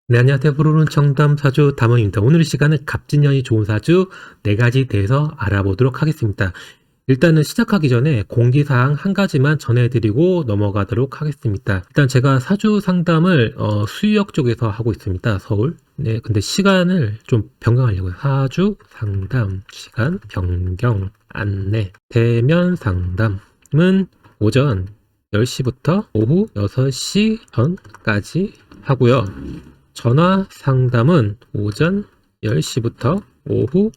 네, 안녕하세요. 부르는 청담사주 담원입니다. 오늘 이 시간은 갑진년이 좋은 사주 4가지 대해서 알아보도록 하겠습니다. 일단은 시작하기 전에 공지사항 한 가지만 전해드리고 넘어가도록 하겠습니다. 일단 제가 사주 상담을 수유역 쪽에서 하고 있습니다. 서울. 네, 근데 시간을 좀 변경하려고요. 사주 상담 시간 변경 안내 대면 상담은 오전 10시부터 오후 6시 전까지 하고요. 전화 상담은 오전 10시부터 오후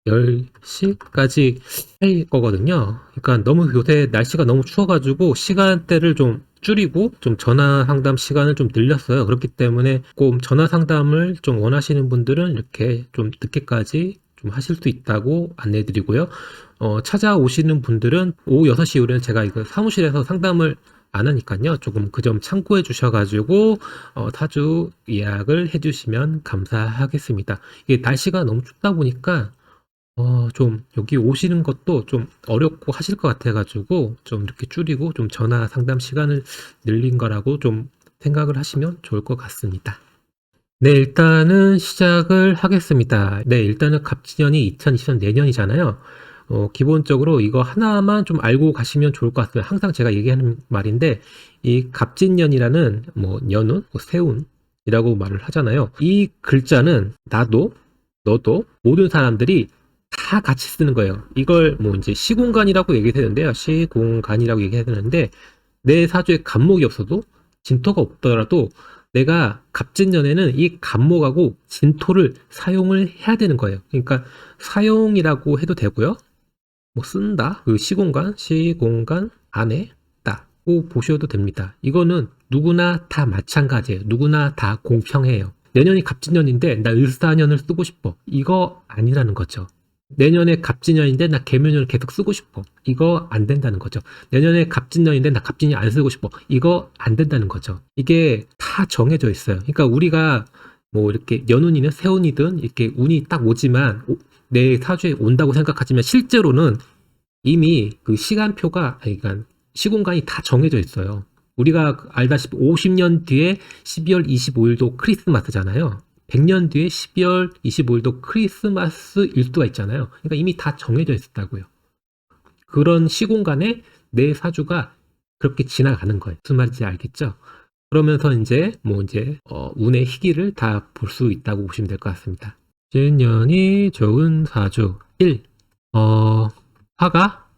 10시까지 할 거거든요. 그러니까 너무 요새 날씨가 너무 추워가지고 시간대를 좀 줄이고 좀 전화 상담 시간을 좀 늘렸어요. 그렇기 때문에 꼭 전화 상담을 좀 원하시는 분들은 이렇게 좀 늦게까지 좀 하실 수 있다고 안내드리고요. 찾아오시는 분들은 오후 6시 이후에는 제가 이거 사무실에서 상담을 안 하니까요. 조금 그 점 참고해 주셔가지고 타주 예약을 해주시면 감사하겠습니다. 이게 날씨가 너무 춥다 보니까 좀 여기 오시는 것도 좀 어렵고 하실 것 같아가지고 좀 이렇게 줄이고 좀 전화 상담 시간을 늘린 거라고 좀 생각을 하시면 좋을 것 같습니다. 네, 일단은 시작을 하겠습니다. 네, 일단은 갑진년이 2024년 내년이잖아요. 기본적으로 이거 하나만 좀 알고 가시면 좋을 것 같아요. 항상 제가 얘기하는 말인데, 이 갑진년이라는 뭐 년운, 뭐 세운이라고 말을 하잖아요. 이 글자는 나도, 너도, 모든 사람들이 다 같이 쓰는 거예요. 이걸 뭐 이제 시공간이라고 얘기하는데요. 시공간이라고 얘기해야 되는데, 내 사주에 갑목이 없어도 진토가 없더라도 내가 갑진년에는 이 갑목하고 진토를 사용을 해야 되는 거예요. 그러니까 사용이라고 해도 되고요. 뭐 쓴다. 그 시공간 안에 있다고 보셔도 됩니다. 이거는 누구나 다 마찬가지예요. 누구나 다 공평해요. 내년이 갑진년인데 나 을사년을 쓰고 싶어. 이거 아니라는 거죠. 내년에 갑진년인데 나 개묘년을 계속 쓰고 싶어. 이거 안 된다는 거죠. 내년에 갑진년인데 나 갑진년 안 쓰고 싶어. 이거 안 된다는 거죠. 이게 다 정해져 있어요. 그러니까 우리가 뭐 이렇게 연운이든 세운이든 이렇게 운이 딱 오지만 내 사주에 온다고 생각하지만 실제로는 이미 그 시간표가 그러니까 시공간이 다 정해져 있어요. 우리가 알다시피 50년 뒤에 12월 25일도 크리스마스잖아요. 100년 뒤에 12월 25일도 크리스마스 일수가 있잖아요. 그러니까 이미 다 정해져 있었다고요. 그런 시공간에 내 사주가 그렇게 지나가는 거예요. 무슨 말인지 알겠죠? 그러면서 이제 뭐 이제 운의 희기를 다 볼 수 있다고 보시면 될 것 같습니다. 신년이 좋은 사주 1. 화가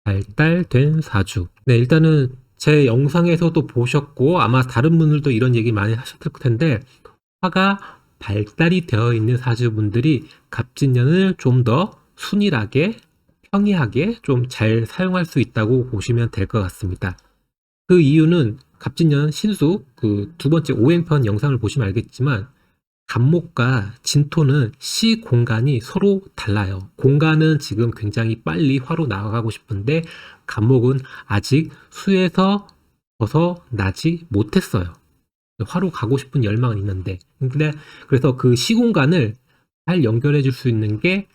발달된 사주. 네, 일단은 제 영상에서도 보셨고 아마 다른 분들도 이런 얘기 많이 하셨을 텐데 화가 발달이 되어 있는 사주분들이 갑진년을 좀 더 순일하게 평이하게 좀 잘 사용할 수 있다고 보시면 될 것 같습니다. 그 이유는 갑진년 신수 그 두 번째 오행편 영상을 보시면 알겠지만 갑목과 진토는 시 공간이 서로 달라요. 공간은 지금 굉장히 빨리 화로 나가고 싶은데 갑목은 아직 수에서 벗어나지 못했어요. 화로 가고 싶은 열망은 있는데 근데 그래서 그 시공간을 잘 연결해 줄 수 있는 게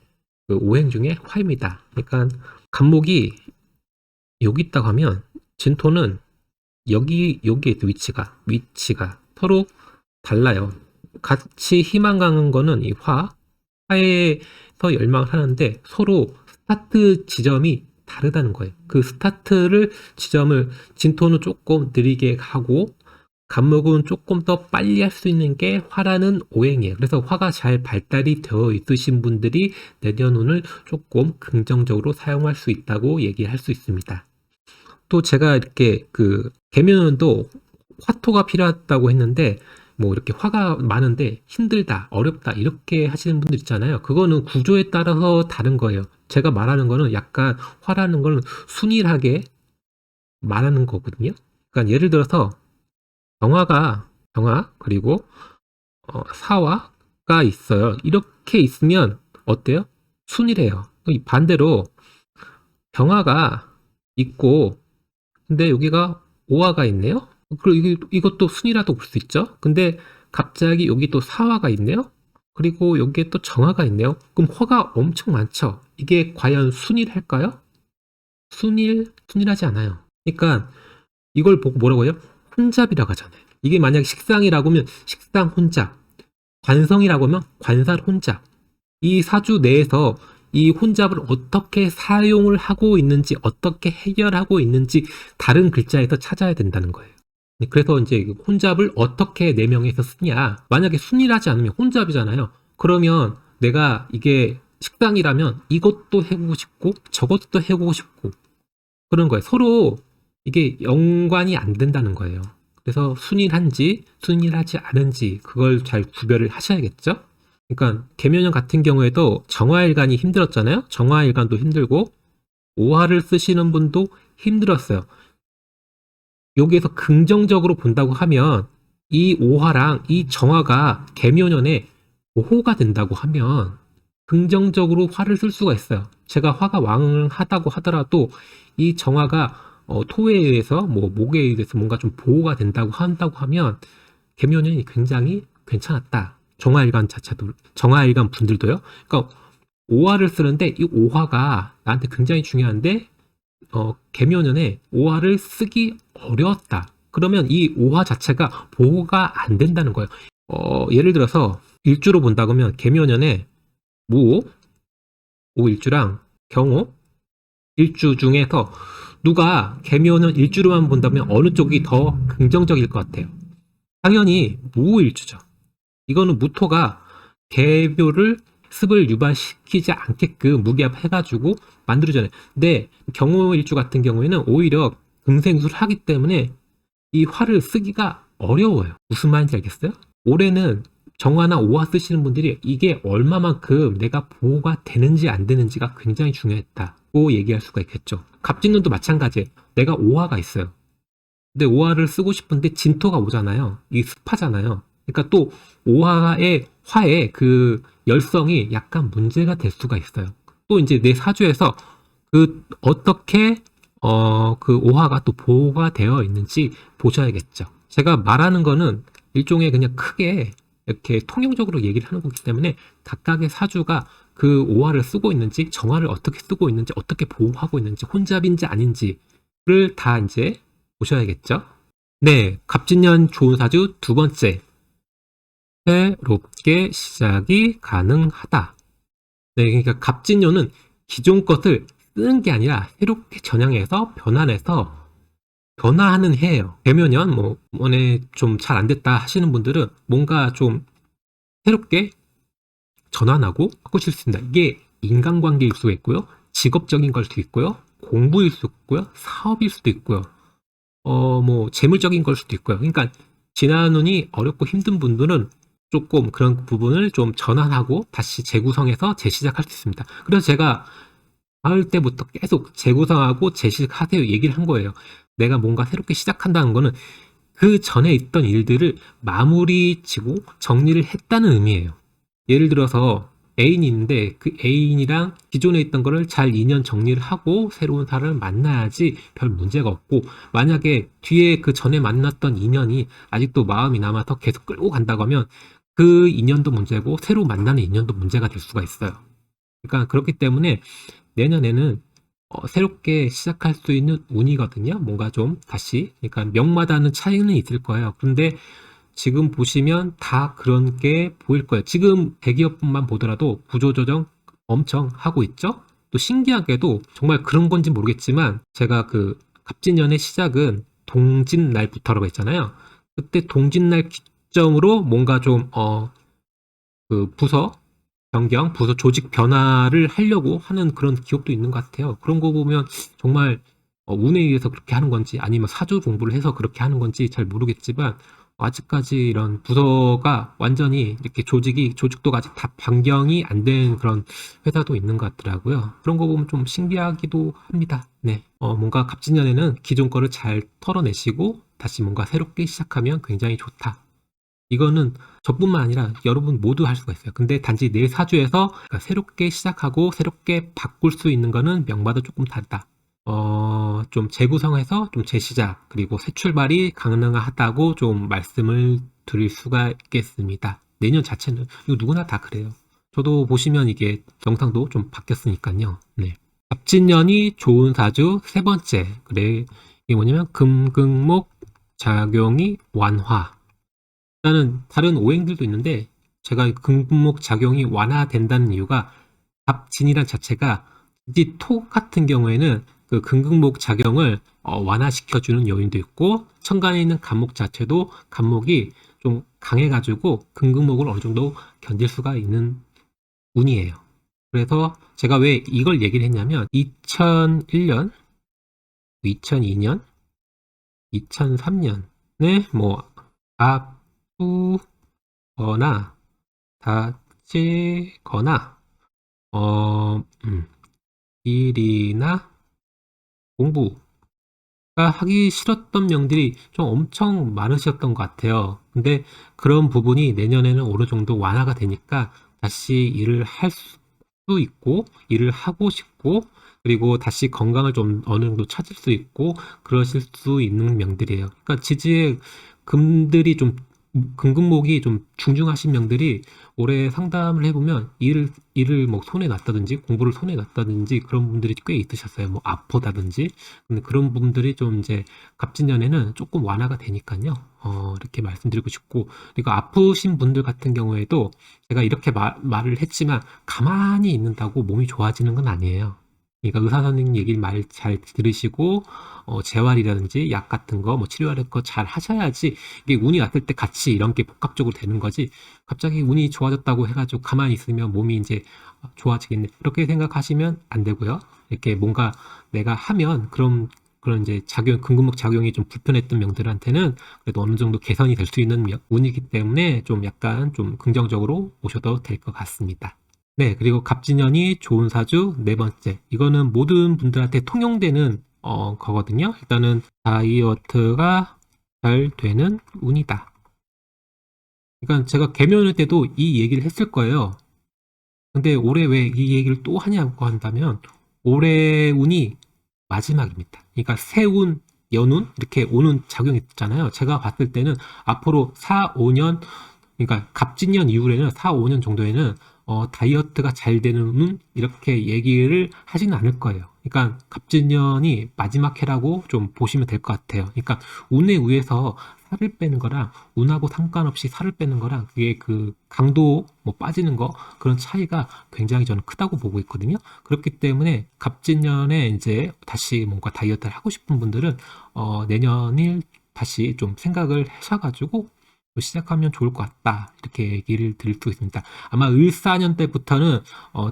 그 오행 중에 화입니다. 그러니까 갑목이 여기 있다고 하면 진토는 여기에 있어 위치가 서로 달라요. 같이 희망 가는 거는 이 화에서 열망을 하는데 서로 스타트 지점이 다르다는 거예요. 그 스타트를 지점을 진토는 조금 느리게 하고 갑목은 조금 더 빨리 할 수 있는 게 화라는 오행이에요. 그래서 화가 잘 발달이 되어 있으신 분들이 내년운을 조금 긍정적으로 사용할 수 있다고 얘기할 수 있습니다. 또 제가 이렇게 그 개묘년도 화토가 필요하다고 했는데 뭐 이렇게 화가 많은데 힘들다, 어렵다 이렇게 하시는 분들 있잖아요. 그거는 구조에 따라서 다른 거예요. 제가 말하는 거는 약간 화라는 거는 순일하게 말하는 거거든요. 그러니까 예를 들어서 병화 그리고 사화가 있어요. 이렇게 있으면 어때요? 순이래요. 반대로 병화가 있고 근데 여기가 오화가 있네요. 그리고 이것도 순이라도 볼 수 있죠. 근데 갑자기 여기 또 사화가 있네요. 그리고 여기에 또 정화가 있네요. 그럼 화가 엄청 많죠. 이게 과연 순일할까요? 순일하지 않아요. 그러니까 이걸 보고 뭐라고 해요? 혼잡이라고 하잖아요. 이게 만약 식상이라고 하면 식상 혼잡. 관성이라고 하면 관살 혼잡. 이 사주 내에서 이 혼잡을 어떻게 사용을 하고 있는지, 어떻게 해결하고 있는지 다른 글자에서 찾아야 된다는 거예요. 그래서 이제 혼잡을 어떻게 네 명에서 쓰냐. 만약에 순일하지 않으면 혼잡이잖아요. 그러면 내가 이게 식당이라면 이것도 해보고 싶고 저것도 해보고 싶고 그런 거예요. 서로 이게 연관이 안 된다는 거예요. 그래서 순일한지 순일하지 않은지 그걸 잘 구별을 하셔야겠죠? 그러니까 계면연 같은 경우에도 정화일간이 힘들었잖아요. 정화일간도 힘들고 오화를 쓰시는 분도 힘들었어요. 여기에서 긍정적으로 본다고 하면 이 오화랑 이 정화가 계면연에 보호가 된다고 하면 긍정적으로 화를 쓸 수가 있어요. 제가 화가 왕하다고 하더라도 이 정화가 토에 의해서 뭐 목에 의해서 뭔가 좀 보호가 된다고 한다고 하면 계면연이 굉장히 괜찮았다. 정화일간 자체도 정화일간 분들도요. 그러니까 오화를 쓰는데 이 오화가 나한테 굉장히 중요한데 계면연에 오화를 쓰기 어려웠다. 그러면 이 오화 자체가 보호가 안 된다는 거예요. 예를 들어서 일주로 본다고 하면 계면연에 무, 오일주랑 경호, 일주 중에서 누가 계면연 일주로만 본다면 어느 쪽이 더 긍정적일 것 같아요? 당연히 무일주죠. 이거는 무토가 개묘를 습을 유발시키지 않게끔 무기압해가지고 만들어져요. 근데 경호일주 같은 경우에는 오히려 금생수를 하기 때문에 이 화를 쓰기가 어려워요. 무슨 말인지 알겠어요? 올해는 정화나 오화 쓰시는 분들이 이게 얼마만큼 내가 보호가 되는지 안 되는지가 굉장히 중요했다고 얘기할 수가 있겠죠. 갑진년도 마찬가지예요. 내가 오화가 있어요. 근데 오화를 쓰고 싶은데 진토가 오잖아요. 이 습하잖아요. 그러니까 또 오화의 화의 그 열성이 약간 문제가 될 수가 있어요. 또 이제 내 사주에서 그 어떻게 그 오화가 또 보호가 되어 있는지 보셔야겠죠. 제가 말하는 거는 일종의 그냥 크게 이렇게 통용적으로 얘기를 하는 거기 때문에 각각의 사주가 그 오화를 쓰고 있는지 정화를 어떻게 쓰고 있는지 어떻게 보호하고 있는지 혼잡인지 아닌지를 다 이제 보셔야겠죠. 네, 갑진년 좋은 사주 두 번째, 새롭게 시작이 가능하다. 네, 그러니까 갑진년은 기존 것을 쓰는 게 아니라 새롭게 전향해서 변환해서 변화하는 해예요. 되면연 뭐 이번에 좀 잘 안 됐다 하시는 분들은 뭔가 좀 새롭게 전환하고 바꾸실 수 있습니다. 이게 인간관계일 수도 있고요, 직업적인 걸 수도 있고요, 공부일 수도 있고요, 사업일 수도 있고요. 뭐 재물적인 걸 수도 있고요. 그러니까 지난 운이 어렵고 힘든 분들은 조금 그런 부분을 좀 전환하고 다시 재구성해서 재시작할 수 있습니다. 그래서 제가 가을 때부터 계속 재구성하고 재시작하세요 얘기를 한 거예요. 내가 뭔가 새롭게 시작한다는 거는 그 전에 있던 일들을 마무리 지고 정리를 했다는 의미예요. 예를 들어서 애인이 있는데 그 애인이랑 기존에 있던 거를 잘 인연 정리를 하고 새로운 사람을 만나야지 별 문제가 없고, 만약에 뒤에 그 전에 만났던 인연이 아직도 마음이 남아서 계속 끌고 간다고 하면 그 인연도 문제고 새로 만나는 인연도 문제가 될 수가 있어요. 그러니까 그렇기 때문에 내년에는 새롭게 시작할 수 있는 운이거든요. 뭔가 좀 다시, 그러니까 명마다는 차이는 있을 거예요. 그런데 지금 보시면 다 그런 게 보일 거예요. 지금 대기업만 보더라도 구조조정 엄청 하고 있죠. 또 신기하게도 정말 그런 건지 모르겠지만 제가 그 갑진년의 시작은 동짓날부터라고 했잖아요. 그때 동짓날 기점으로 뭔가 좀 그 부서 변경, 부서 조직 변화를 하려고 하는 그런 기업도 있는 것 같아요. 그런 거 보면 정말 운에 의해서 그렇게 하는 건지 아니면 사주 공부를 해서 그렇게 하는 건지 잘 모르겠지만 아직까지 이런 부서가 완전히 이렇게 조직도가 아직 다 변경이 안 된 그런 회사도 있는 것 같더라고요. 그런 거 보면 좀 신기하기도 합니다. 네. 뭔가 갑진년에는 기존 거를 잘 털어내시고 다시 뭔가 새롭게 시작하면 굉장히 좋다. 이거는 저뿐만 아니라 여러분 모두 할 수가 있어요. 근데 단지 내 사주에서 새롭게 시작하고 새롭게 바꿀 수 있는 거는 명마다 조금 다르다. 좀 재구성해서 좀 재시작 그리고 새 출발이 가능하다고 좀 말씀을 드릴 수가 있겠습니다. 내년 자체는 이거 누구나 다 그래요. 저도 보시면 이게 영상도 좀 바뀌었으니까요. 네. 갑진년이 좋은 사주 세 번째. 그래, 이게 뭐냐면 금극목 작용이 완화. 일단은 다른 오행들도 있는데 제가 금극목 작용이 완화된다는 이유가 갑진이란 자체가 이 토 같은 경우에는 그 금극목 작용을 완화시켜주는 요인도 있고 천간에 있는 간목 자체도 간목이 좀 강해가지고 금극목을 어느 정도 견딜 수가 있는 운이에요. 그래서 제가 왜 이걸 얘기를 했냐면 2001년, 2002년, 2003년에 뭐 아프거나 다치거나 일이나 공부가 하기 싫었던 명들이 좀 엄청 많으셨던 것 같아요. 근데 그런 부분이 내년에는 어느 정도 완화가 되니까 다시 일을 할 수 있고 일을 하고 싶고 그리고 다시 건강을 좀 어느 정도 찾을 수 있고 그러실 수 있는 명들이에요. 그러니까 지지의 금들이 좀 금금목이 좀 중중하신 명들이 올해 상담을 해보면 일을 뭐 손에 놨다든지 공부를 손에 놨다든지 그런 분들이 꽤 있으셨어요. 뭐 아프다든지. 근데 그런 분들이 좀 이제 갑진년에는 조금 완화가 되니까요. 이렇게 말씀드리고 싶고 그리고 아프신 분들 같은 경우에도 제가 이렇게 말을 했지만 가만히 있는다고 몸이 좋아지는 건 아니에요. 그러니까 의사 선생님 얘기를 말 잘 들으시고 재활이라든지 약 같은 거 뭐 치료할 거 잘 하셔야지 이게 운이 왔을 때 같이 이런 게 복합적으로 되는 거지 갑자기 운이 좋아졌다고 해가지고 가만히 있으면 몸이 이제 좋아지겠네 이렇게 생각하시면 안 되고요. 이렇게 뭔가 내가 하면 그런 이제 금근목 작용이 좀 불편했던 명들한테는 그래도 어느 정도 개선이 될 수 있는 운이기 때문에 좀 약간 좀 긍정적으로 보셔도 될 것 같습니다. 네, 그리고 갑진년이 좋은 사주 네 번째. 이거는 모든 분들한테 통용되는 거거든요. 일단은 다이어트가 잘 되는 운이다. 그러니까 제가 개면할 때도 이 얘기를 했을 거예요. 근데 올해 왜 이 얘기를 또 하냐고 한다면 올해 운이 마지막입니다. 그러니까 새운, 연운 이렇게 오는 작용이 있잖아요. 제가 봤을 때는 앞으로 4, 5년 그러니까 갑진년 이후에는 4, 5년 정도에는 다이어트가 잘 되는 운 이렇게 얘기를 하지는 않을 거예요. 그러니까 갑진년이 마지막 해라고 좀 보시면 될 것 같아요. 그러니까 운에 의해서 살을 빼는 거랑 운하고 상관없이 살을 빼는 거랑 그게 그 강도 뭐 빠지는 거 그런 차이가 굉장히 저는 크다고 보고 있거든요. 그렇기 때문에 갑진년에 이제 다시 뭔가 다이어트를 하고 싶은 분들은 내년일 다시 좀 생각을 하셔가지고 시작하면 좋을 것 같다 이렇게 얘기를 드릴 수 있습니다. 아마 을사년 때부터는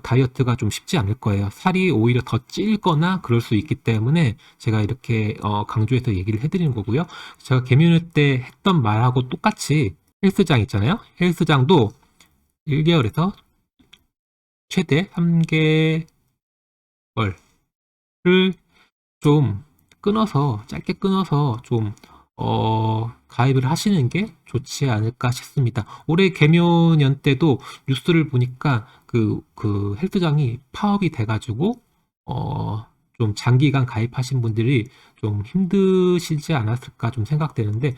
다이어트가 좀 쉽지 않을 거예요. 살이 오히려 더 찔거나 그럴 수 있기 때문에 제가 이렇게 강조해서 얘기를 해드리는 거고요. 제가 개면회 때 했던 말하고 똑같이 헬스장 있잖아요. 헬스장도 1개월에서 최대 3개월을 좀 끊어서 짧게 끊어서 좀 가입을 하시는 게 좋지 않을까 싶습니다. 올해 개묘년 때도 뉴스를 보니까 그 헬스장이 파업이 돼가지고 좀 장기간 가입하신 분들이 좀 힘드시지 않았을까 좀 생각되는데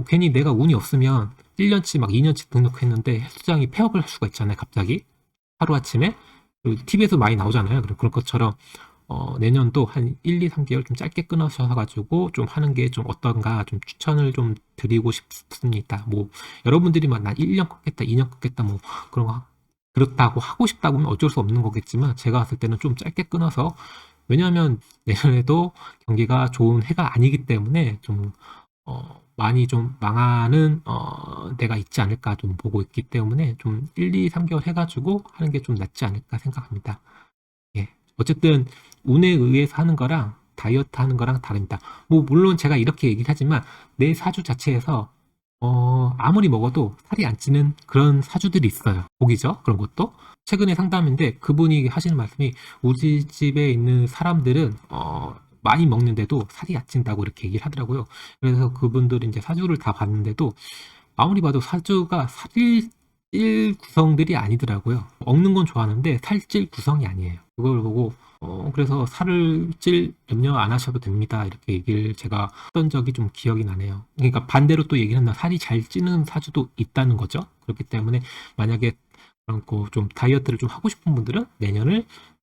괜히 내가 운이 없으면 1년치 막 2년치 등록했는데 헬스장이 폐업을 할 수가 있잖아요. 갑자기 하루아침에 TV에서 많이 나오잖아요. 그런 것처럼 내년도 한 1, 2, 3개월 좀 짧게 끊으셔가지고 좀 하는 게 좀 어떤가 좀 추천을 좀 드리고 싶습니다. 뭐 여러분들이 막 나 1년 걷겠다, 2년 걷겠다 뭐 그런 거 그렇다고 하고 싶다고 하면 어쩔 수 없는 거겠지만 제가 봤을 때는 좀 짧게 끊어서 왜냐하면 내년에도 경기가 좋은 해가 아니기 때문에 좀 많이 좀 망하는 데가 있지 않을까 좀 보고 있기 때문에 좀 1, 2, 3개월 해가지고 하는 게 좀 낫지 않을까 생각합니다. 예. 어쨌든 운에 의해서 하는 거랑 다이어트 하는 거랑 다릅니다. 뭐 물론 제가 이렇게 얘기를 하지만 내 사주 자체에서 아무리 먹어도 살이 안 찌는 그런 사주들이 있어요. 복이죠. 그런 것도. 최근에 상담인데 그분이 하시는 말씀이 우리 집에 있는 사람들은 많이 먹는데도 살이 안 찐다고 이렇게 얘기를 하더라고요. 그래서 그분들이 이제 사주를 다 봤는데도 아무리 봐도 사주가 살찔 구성들이 아니더라고요. 먹는 건 좋아하는데 살찔 구성이 아니에요. 그걸 보고 그래서 살을 찔 염려 안 하셔도 됩니다. 이렇게 얘기를 제가 했던 적이 좀 기억이 나네요. 그러니까 반대로 또 얘기를 한다. 살이 잘 찌는 사주도 있다는 거죠. 그렇기 때문에 만약에 그런 거 좀 다이어트를 좀 하고 싶은 분들은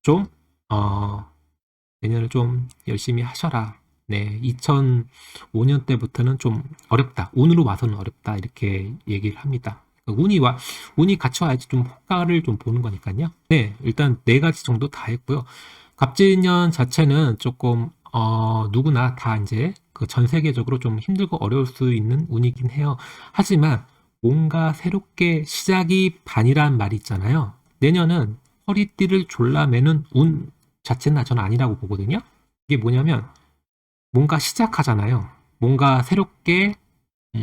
좀 어, 내년을 좀 열심히 하셔라. 네, 2005년 때부터는 좀 어렵다. 운으로 봐서는 어렵다. 이렇게 얘기를 합니다. 운이 갖춰야지 좀 효과를 좀 보는 거니까요. 네, 일단 네 가지 정도 다 했고요. 갑진년 자체는 조금 누구나 다 이제 그 전 세계적으로 좀 힘들고 어려울 수 있는 운이긴 해요. 하지만 뭔가 새롭게 시작이 반이란 말이 있잖아요. 내년은 허리띠를 졸라매는 운 자체는 저는 아니라고 보거든요. 이게 뭐냐면 뭔가 시작하잖아요. 뭔가 새롭게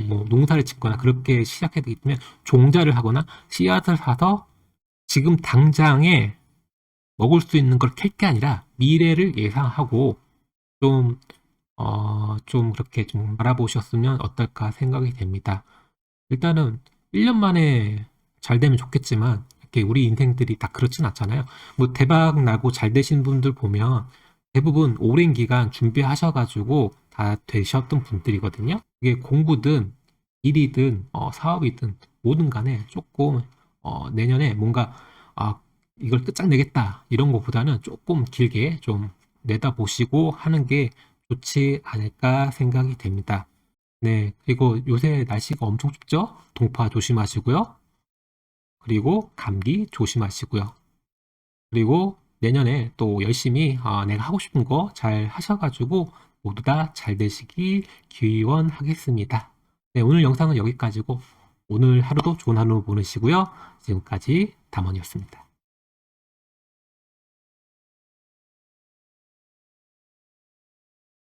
뭐 농사를 짓거나 그렇게 시작해야 되기 때문에 종자를 하거나 씨앗을 사서 지금 당장에 먹을 수 있는 걸 캘 게 아니라 미래를 예상하고 좀, 좀 그렇게 좀 알아보셨으면 어떨까 생각이 됩니다. 일단은 1년 만에 잘 되면 좋겠지만, 이렇게 우리 인생들이 다 그렇진 않잖아요. 뭐 대박 나고 잘 되신 분들 보면 대부분 오랜 기간 준비하셔가지고 다 되셨던 분들이거든요. 이게 공부든 일이든 사업이든 뭐든 간에 조금 내년에 뭔가 아, 이걸 끝장내겠다 이런 것보다는 조금 길게 좀 내다보시고 하는 게 좋지 않을까 생각이 됩니다. 네, 그리고 요새 날씨가 엄청 춥죠? 동파 조심하시고요. 그리고 감기 조심하시고요. 그리고 내년에 또 열심히 내가 하고 싶은 거 잘 하셔가지고 모두 다 잘 되시길 기원하겠습니다. 네, 오늘 영상은 여기까지고 오늘 하루도 좋은 하루 보내시고요. 지금까지 담원이었습니다.